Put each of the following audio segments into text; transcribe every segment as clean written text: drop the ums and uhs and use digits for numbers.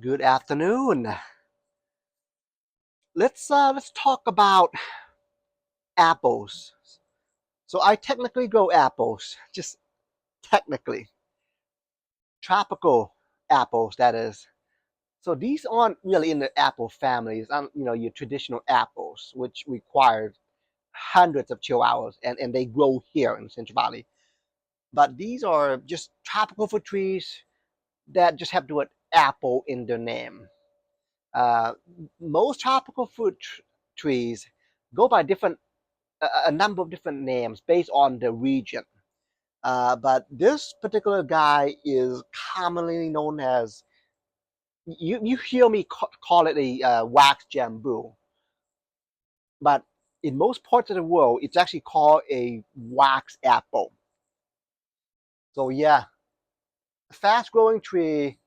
Good afternoon. Let's talk about apples. So I technically grow apples, just technically tropical apples, that is. So these aren't really in the apple families, your traditional apples, which require hundreds of chill hours, and they grow here in the Central Valley. But these are just tropical fruit trees that just have the word apple in their name. Uh, Most tropical trees go by a number of different names based on the region. But this particular guy is commonly known as, you hear me call it a wax bamboo, but in most parts of the world, it's actually called a wax apple. So yeah, a fast growing tree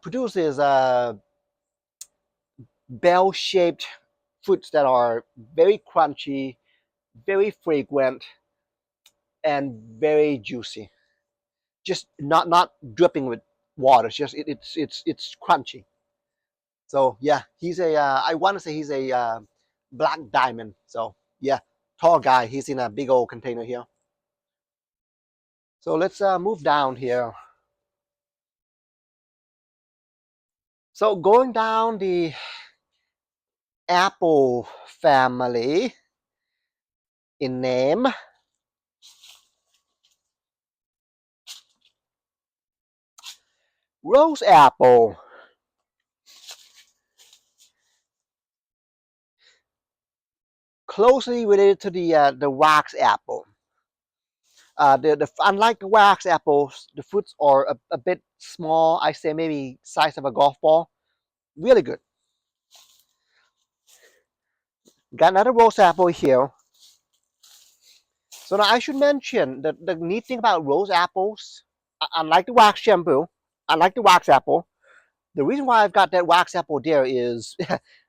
produces bell shaped fruits that are very crunchy, very fragrant, and very juicy. Just not dripping with water. It's just it's crunchy. So yeah, he's a I want to say he's a black diamond. So yeah, tall guy. He's in a big old container here. So let's move down here. So going down the apple family in name, rose apple, closely related to the wax apple. Unlike the wax apples, the fruits are a bit small. I say maybe size of a golf ball. Really good. Got another rose apple here. So now I should mention that the neat thing about rose apples, unlike the wax shampoo, unlike the wax apple, the reason why I've got that wax apple there is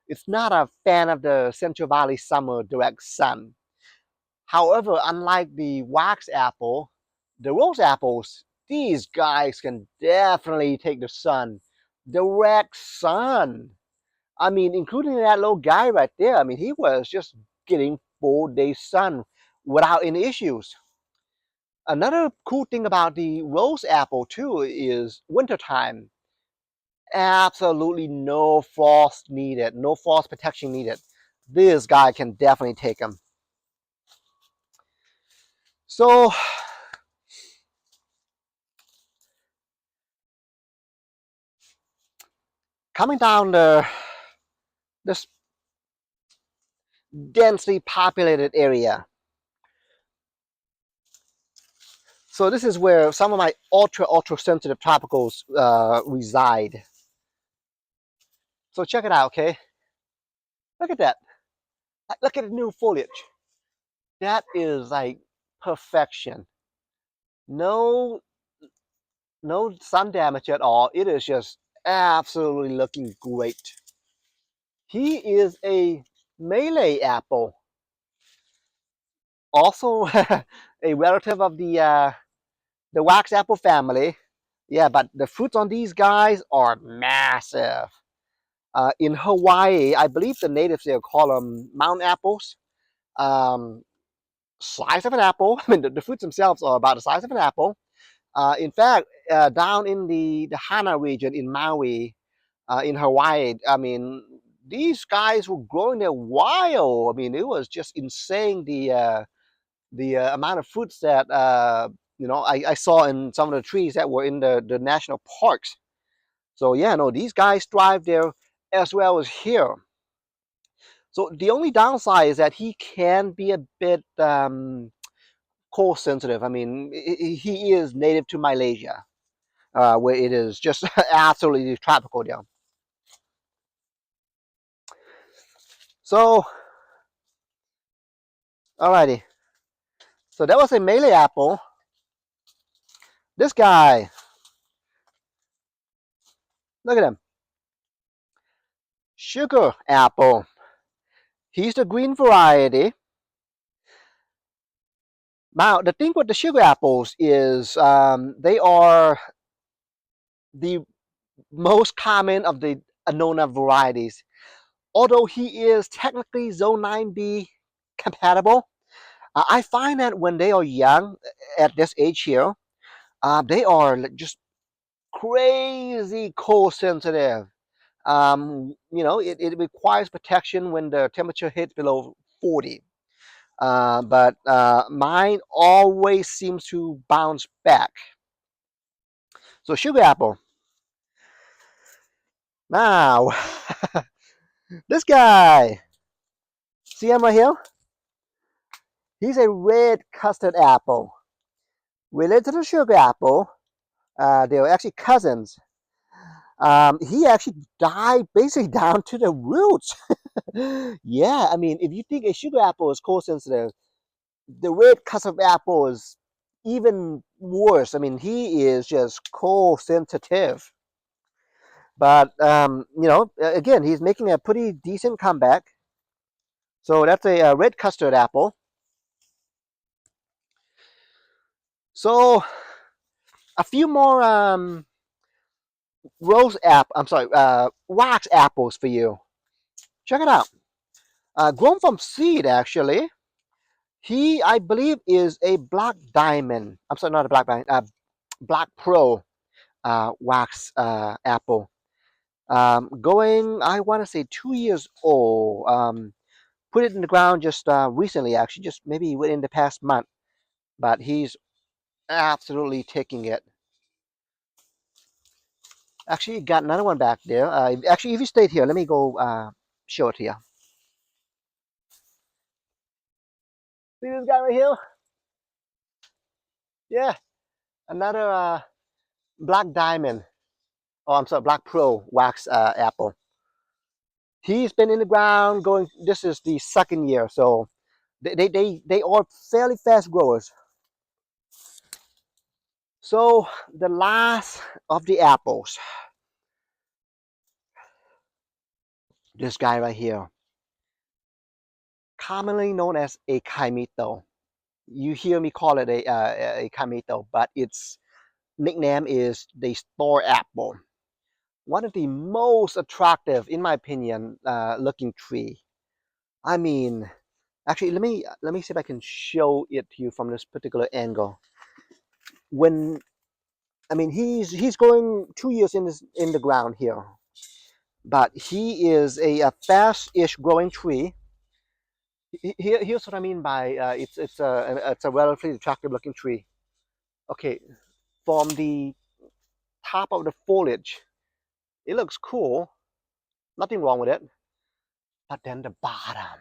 it's not a fan of the Central Valley summer direct sun. However, unlike the wax apple, the rose apples, these guys can definitely take the sun, direct sun. I mean, including that little guy right there. I mean, he was just getting full day sun without any issues. Another cool thing about the rose apple too is wintertime. Absolutely no frost needed, no frost protection needed. This guy can definitely take them. So coming down this densely populated area. So this is where some of my ultra sensitive tropicals reside. So check it out, okay? Look at that. Look at the new foliage. That is like perfection. No, no sun damage at all. It is just absolutely looking great. He is a Malay apple, also a relative of the wax apple family. Yeah, but the fruits on these guys are massive. In Hawaii, I believe the natives there call them mountain apples. Um, Size of an apple. I mean, the fruits themselves are about the size of an apple. In fact, down in the Hana region in Maui, in Hawaii, I mean, these guys were growing there wild. I mean, it was just insane the amount of fruits that I saw in some of the trees that were in the national parks. So yeah, no, these guys thrive there as well as here. So the only downside is that he can be a bit cold sensitive. I mean, he is native to Malaysia, where it is just absolutely tropical there. So, alrighty. So that was a Malay apple. This guy, look at him. Sugar apple. He's the green variety. Now, the thing with the sugar apples is they are the most common of the Annona varieties. Although he is technically Zone 9B compatible, I find that when they are young, at this age here, they are just crazy cold sensitive. It requires protection when the temperature hits below 40. But mine always seems to bounce back. So sugar apple. Now, this guy, see him right here? He's a red custard apple. Related to the sugar apple, they're actually cousins. He actually died basically down to the roots. Yeah, I mean, if you think a sugar apple is cold sensitive, the red custard apple is even worse. I mean, he is just cold sensitive. But again, he's making a pretty decent comeback. So that's a red custard apple. So a few more wax apples for you. Check it out. Grown from seed, actually. He, I believe, is a black diamond. I'm sorry, not a black diamond. Black pro wax apple. Going, I want to say 2 years old. Put it in the ground just recently, actually, just maybe within the past month. But he's absolutely taking it. Actually, got another one back there. Actually, if you stayed here, let me go show it to you. See this guy right here? Yeah, another black diamond. Oh, I'm sorry, black pro wax apple. He's been in the ground going. This is the second year, so they are fairly fast growers. So the last of the apples, this guy right here, commonly known as a kaimito. You hear me call it a kaimito, but its nickname is the star apple. One of the most attractive, in my opinion, looking tree. I mean, actually, let me see if I can show it to you from this particular angle. When I mean, he's going 2 years in the ground here, but he is a fast-ish growing tree. Here's what I mean by it's a relatively attractive looking tree. Okay, from the top of the foliage, it looks cool. Nothing wrong with it. But then the bottom,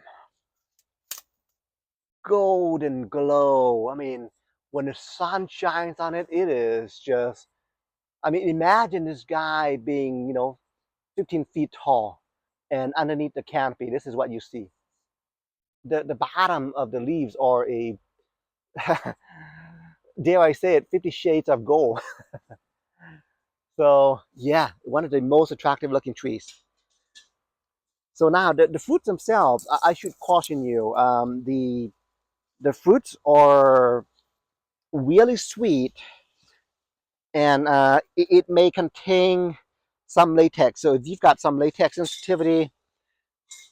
golden glow. I mean, when the sun shines on it, it is just. I mean, imagine this guy being 15 feet tall, and underneath the canopy, this is what you see. The bottom of the leaves are a dare I say it, 50 shades of gold. So yeah, one of the most attractive looking trees. So now the fruits themselves, I should caution you. The fruits are really sweet, and it may contain some latex. So if you've got some latex sensitivity,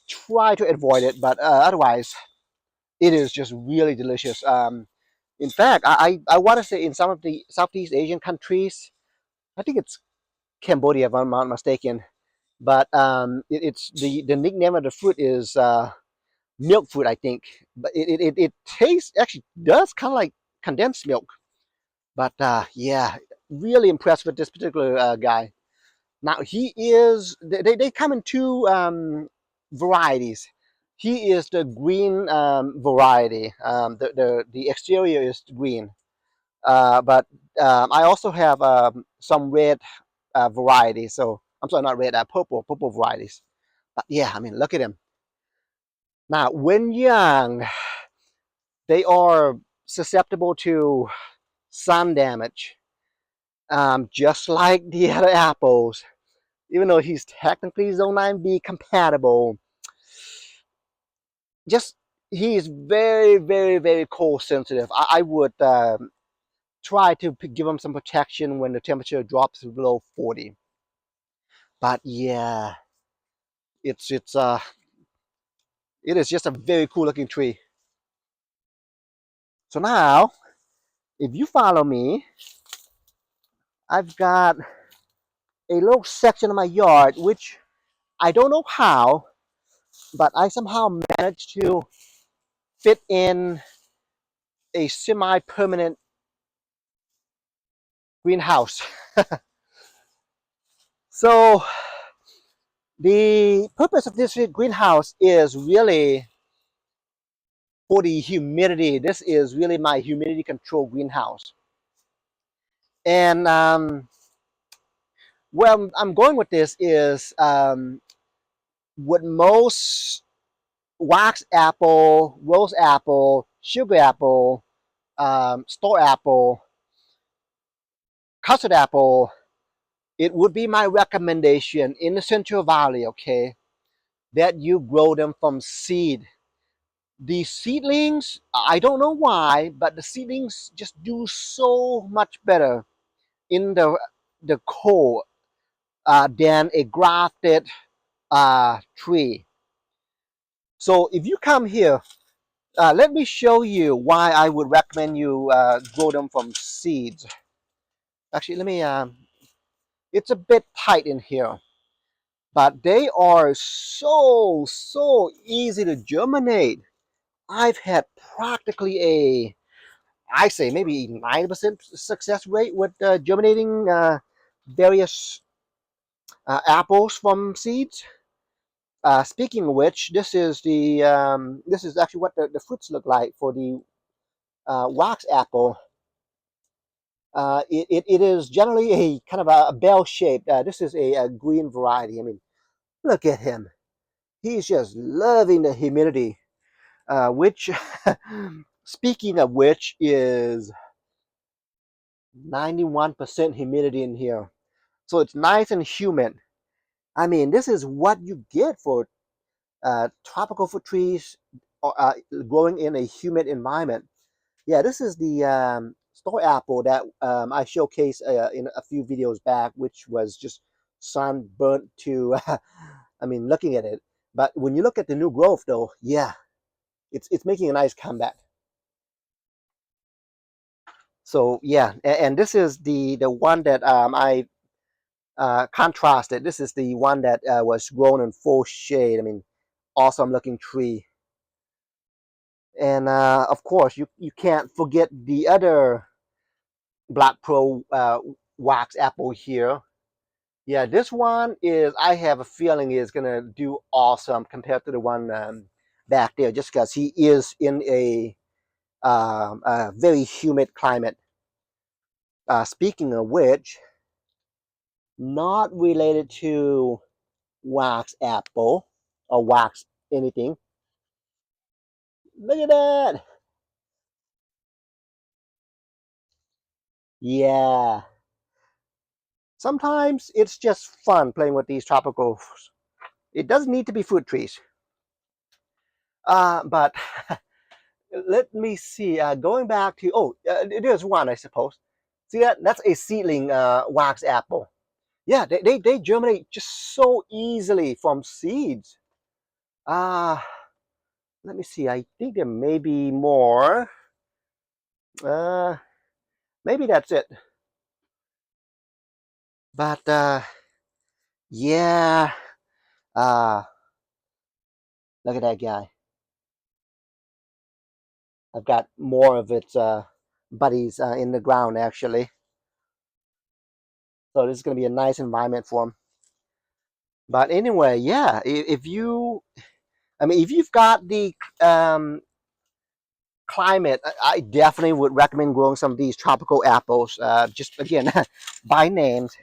try to avoid it. But otherwise, it is just really delicious. In fact, I want to say in some of the Southeast Asian countries, I think it's Cambodia if I'm not mistaken, but it's the nickname of the fruit is milk fruit, I think. But it tastes actually does kind of like condensed milk. But yeah, really impressed with this particular guy. Now he is they come in two varieties. He is the green variety. The exterior is green, but I also have some red varieties. So I'm sorry, not red, purple varieties. But yeah, I mean, look at him. Now, when young, they are susceptible to sun damage, just like the other apples. Even though he's technically Zone 9B compatible, just he is very, very, very cold sensitive. I would try to give him some protection when the temperature drops below 40. But yeah, it's it is just a very cool looking tree. So now, if you follow me, I've got a little section of my yard which I don't know how, but I somehow managed to fit in a semi-permanent greenhouse. So the purpose of this greenhouse is really for the humidity. This is really my humidity control greenhouse. And where I'm going with this is what most wax apple, rose apple, sugar apple, store apple, custard apple, it would be my recommendation in the Central Valley, okay, that you grow them from seed. The seedlings, I don't know why, but the seedlings just do so much better in the core than a grafted tree. So if you come here, let me show you why I would recommend you grow them from seeds. Actually, let me, it's a bit tight in here, but they are so easy to germinate. I've had practically I say maybe 90% success rate with germinating various apples from seeds. Speaking of which, this is actually what the fruits look like for the wax apple. It is generally a kind of a bell shaped. This is a green variety. I mean, look at him. He's just loving the humidity, which, speaking of which, is 91% humidity in here. So it's nice and humid. I mean, this is what you get for tropical fruit trees growing in a humid environment. Yeah, this is the store apple that I showcased in a few videos back, which was just sunburnt to, I mean, looking at it. But when you look at the new growth, though, yeah, it's making a nice comeback. So yeah, and this is the one that I contrasted. This is the one that was grown in full shade. I mean, awesome looking tree. And of course, you can't forget the other Black Pro wax apple here. Yeah, this one is, I have a feeling is gonna do awesome compared to the one back there, just because he is in a very humid climate. Speaking of which, not related to wax apple or wax anything. Look at that. Yeah. Sometimes it's just fun playing with these tropicals. It doesn't need to be fruit trees. But let me see. Going back to, oh, there's one, I suppose. See that? That's a seedling wax apple. Yeah, they germinate just so easily from seeds. Uh, Let me see. I think there may be more. Uh, Maybe that's it. But yeah, uh, look at that guy. I've got more of its buddies in the ground actually. So this is going to be a nice environment for them. But anyway, yeah, if you, I mean, if you've got the climate, I definitely would recommend growing some of these tropical apples. Just again, by names.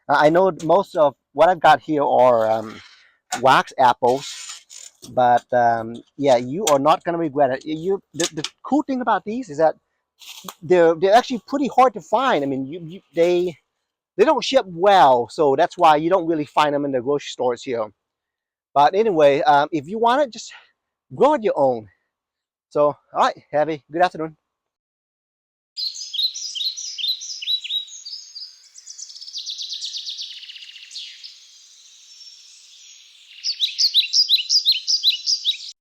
I know most of what I've got here are wax apples, but yeah, you are not going to regret it. The cool thing about these is that they're actually pretty hard to find. I mean, they don't ship well, so that's why you don't really find them in the grocery stores here. But anyway, if you want it, just grow it your own. So, all right, have a good afternoon.